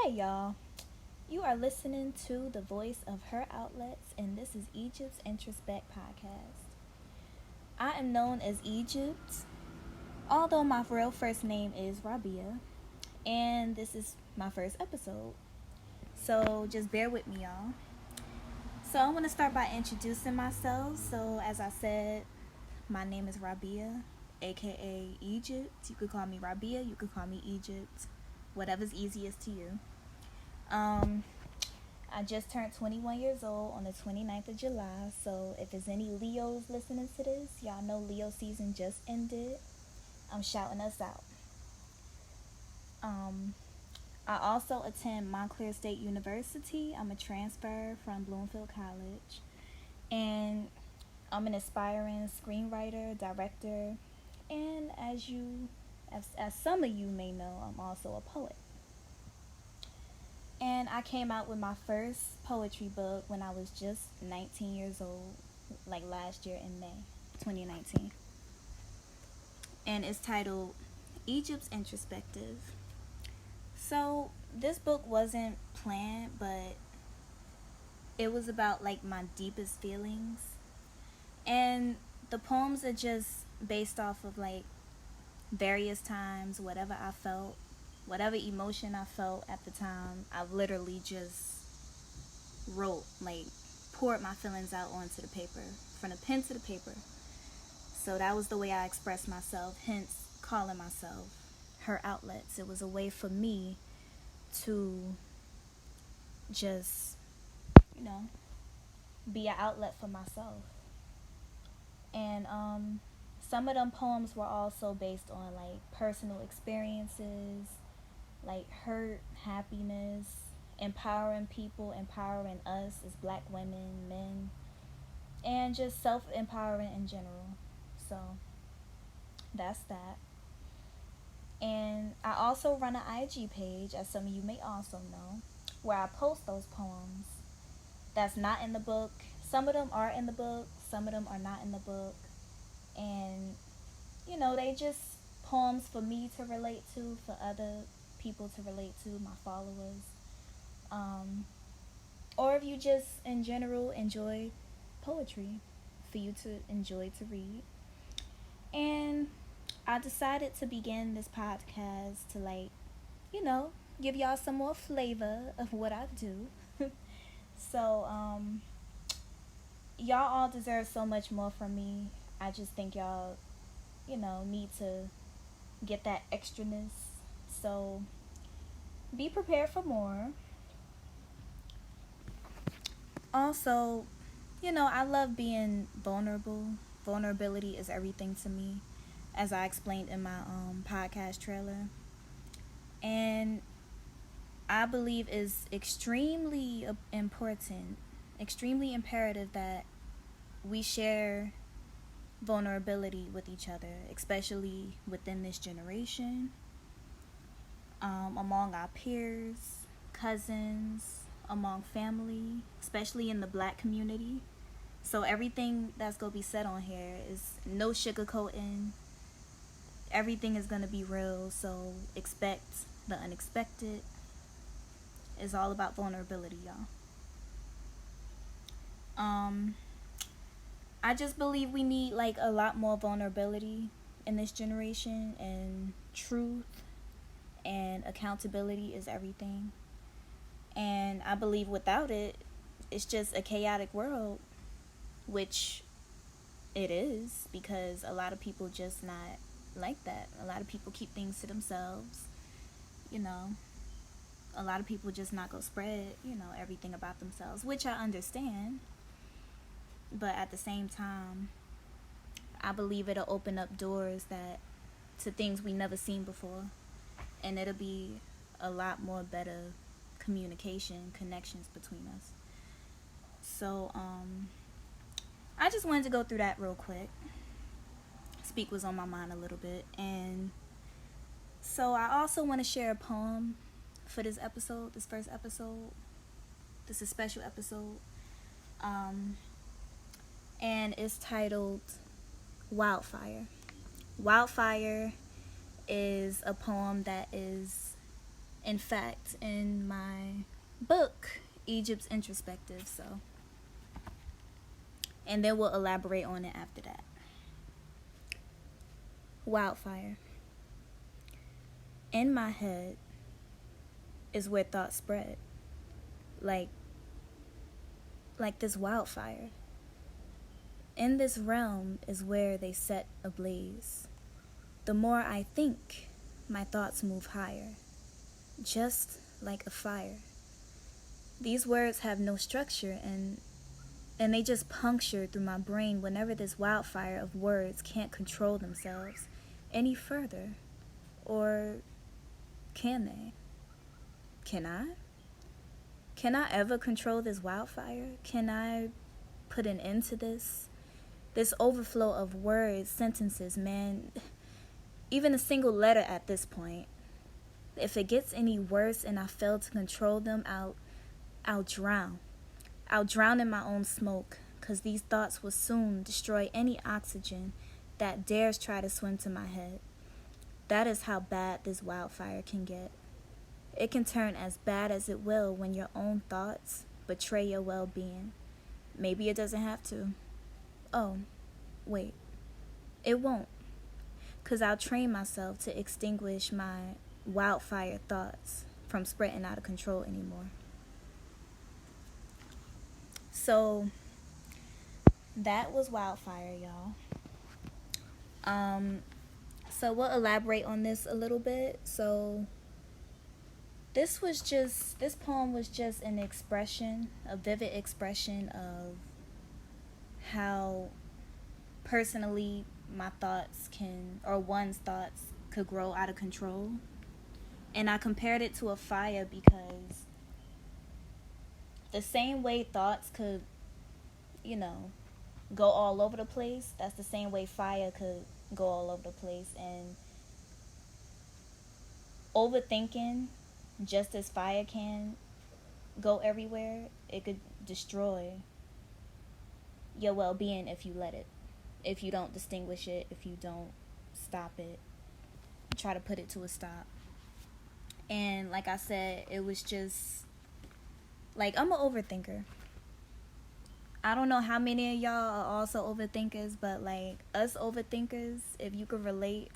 Hey y'all, you are listening to the voice of her outlets, and this is Egypt's Introspect Podcast. I am known as Egypt, although my real first name is Rabia, and this is my first episode. So just bear with me, y'all. So I want to start by introducing myself. So as I said, my name is Rabia, aka Egypt. You could call me Rabia, you could call me Egypt, whatever's easiest to you. I just turned 21 years old on the 29th of July, so if there's any Leos listening to this, y'all know Leo season just ended. I'm shouting us out. I also attend Montclair State University. I'm a transfer from Bloomfield College, and I'm an aspiring screenwriter, director, and as some of you may know, I'm also a poet. And I came out with my first poetry book when I was just 19 years old, like last year in May 2019. And it's titled Egypt's Introspective. So this book wasn't planned, but it was about like my deepest feelings. And the poems are just based off of like various times, whatever I felt, whatever emotion I felt at the time. I literally just wrote, like poured my feelings out onto the paper, from the pen to the paper. So that was the way I expressed myself, hence calling myself her outlets. It was a way for me to just, you know, be an outlet for myself. And some of them poems were also based on like personal experiences, like hurt, happiness, empowering people, empowering us as black women, men, and just self-empowering in general. So that's that. And I also run an IG page, as some of you may also know, where I post those poems that's not in the book. Some of them are in the book, some of them are not in the book. And, you know, they just poems for me to relate to, for other people to relate to, my followers. Or if you just, in general, enjoy poetry, for you to enjoy to read. And I decided to begin this podcast to, like, you know, give y'all some more flavor of what I do. So, y'all all deserve so much more from me. I just think y'all, you know, need to get that extraness. So, be prepared for more. Also, you know, I love being vulnerable. Vulnerability is everything to me, as I explained in my podcast trailer. And I believe is extremely important, extremely imperative that we share vulnerability with each other, especially within this generation, among our peers, cousins, among family, especially in the black community. So everything that's going to be said on here is no sugarcoating. Everything is going to be real, so expect the unexpected. It's all about vulnerability, y'all. I just believe we need like a lot more vulnerability in this generation, and truth and accountability is everything. And I believe without it, it's just a chaotic world, which it is, because a lot of people just not like that. A lot of people keep things to themselves, you know. A lot of people just not go spread, you know, everything about themselves, which I understand. But at the same time, I believe it'll open up doors that to things we never seen before, and it'll be a lot more better communication, connections between us. So I just wanted to go through that real quick. Speak was on my mind a little bit. And so I also want to share a poem for this episode, this first episode. This is a special episode. And it's titled Wildfire. Wildfire is a poem that is in fact, in my book, Egypt's Introspective. So, and then we'll elaborate on it after that. Wildfire. In my head is where thoughts spread. Like this wildfire. In this realm is where they set ablaze. The more I think, my thoughts move higher, just like a fire. These words have no structure and they just puncture through my brain whenever this wildfire of words can't control themselves any further. Or can they? Can I? Can I ever control this wildfire? Can I put an end to this? This overflow of words, sentences, man, even a single letter at this point. If it gets any worse and I fail to control them, I'll drown. I'll drown in my own smoke, because these thoughts will soon destroy any oxygen that dares try to swim to my head. That is how bad this wildfire can get. It can turn as bad as it will when your own thoughts betray your well-being. Maybe it doesn't have to. Oh, wait. It won't. Because I'll train myself to extinguish my wildfire thoughts from spreading out of control anymore. So, that was Wildfire, y'all. So we'll elaborate on this a little bit. So, this poem was just an expression, a vivid expression of how personally my thoughts one's thoughts could grow out of control. And I compared it to a fire because the same way thoughts could, go all over the place, that's the same way fire could go all over the place. And overthinking, just as fire can go everywhere, it could destroy your well-being if you let it. If you don't distinguish it, if you don't stop it, try to put it to a stop. And like I said, it was just, I'm an overthinker. I don't know how many of y'all are also overthinkers, but us overthinkers, if you could relate,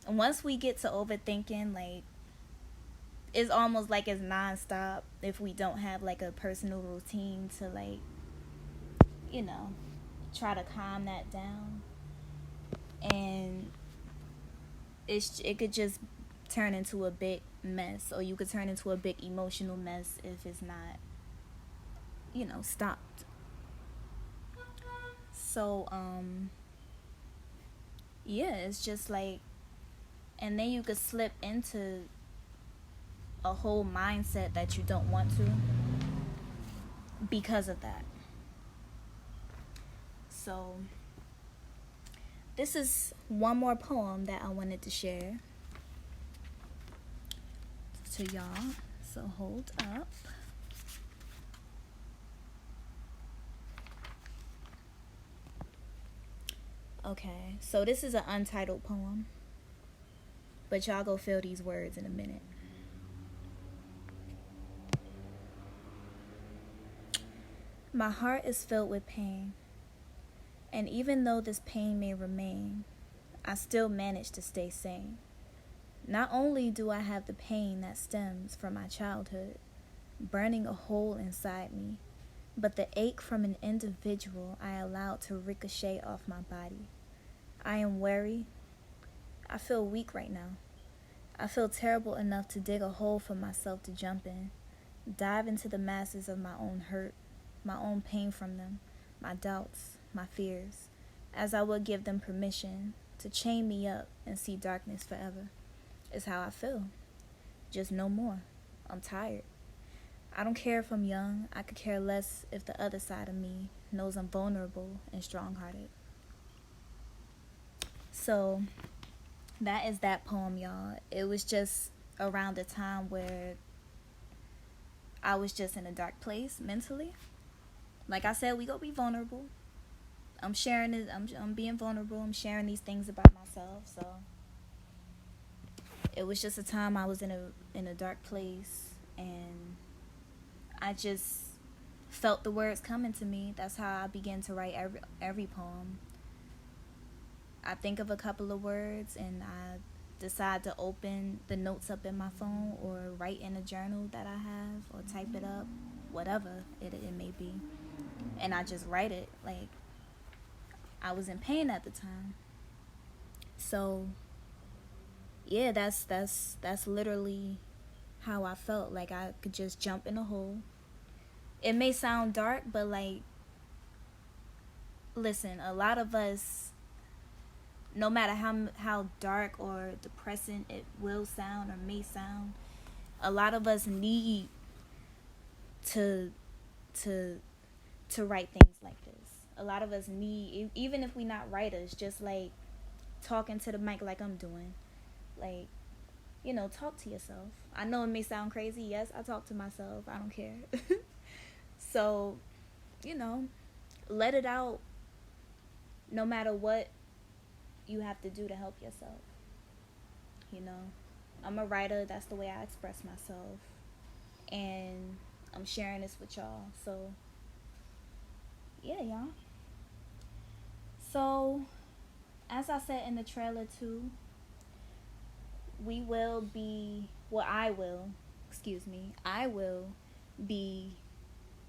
once we get to overthinking, it's almost like it's nonstop if we don't have a personal routine to try to calm that down. And it could just turn into a big mess, or you could turn into a big emotional mess if it's not stopped. So it's just and then you could slip into a whole mindset that you don't want to because of that. So this is one more poem that I wanted to share to y'all. So hold up. Okay, so this is an untitled poem, but y'all go feel these words in a minute. My heart is filled with pain, and even though this pain may remain, I still manage to stay sane. Not only do I have the pain that stems from my childhood, burning a hole inside me, but the ache from an individual I allowed to ricochet off my body. I am weary. I feel weak right now. I feel terrible enough to dig a hole for myself to jump in, dive into the masses of my own hurt, my own pain from them, my doubts, my fears, as I would give them permission to chain me up and see darkness forever. Is how I feel. Just no more. I'm tired. I don't care if I'm young. I could care less if the other side of me knows I'm vulnerable and strong-hearted. So that is that poem, y'all. It was just around the time where I was just in a dark place mentally. Like I said, we gonna be vulnerable. I'm sharing it. I'm being vulnerable. I'm sharing these things about myself. So It was just a time I was in a dark place, and I just felt the words coming to me. That's how I began to write every poem. I think of a couple of words and I decide to open the notes up in my phone or write in a journal that I have or type it up, whatever it may be. And I just write it. Like, I was in pain at the time. So yeah, that's literally how I felt. Like I could just jump in a hole. It may sound dark, but like, listen, a lot of us, no matter how dark or depressing it will sound or may sound, a lot of us need to write things like this. A lot of us need, even if we not writers, just like talking to the mic like I'm doing. Like, talk to yourself. I know it may sound crazy. Yes, I talk to myself. I don't care. So, let it out, no matter what you have to do to help yourself. I'm a writer. That's the way I express myself. And I'm sharing this with y'all. So, yeah, y'all. So, as I said in the trailer too, I will be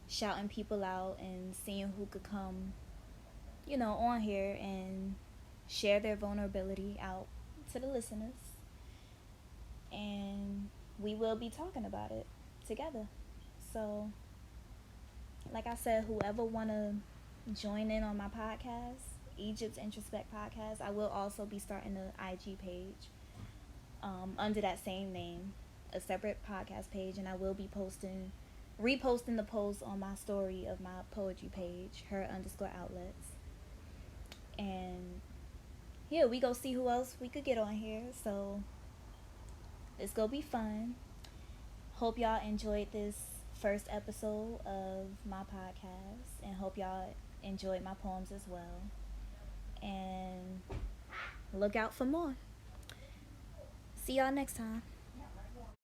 shouting people out and seeing who could come, on here and share their vulnerability out to the listeners. And we will be talking about it together. So, like I said, whoever want to join in on my podcast, Egypt's Introspect Podcast, I will also be starting an IG page under that same name, a separate podcast page, and I will be reposting the post on my story of my poetry page, her_outlets. And yeah, we go see who else we could get on here. So it's gonna be fun. Hope y'all enjoyed this first episode of my podcast, and hope y'all enjoyed my poems as well. And look out for more. See y'all next time.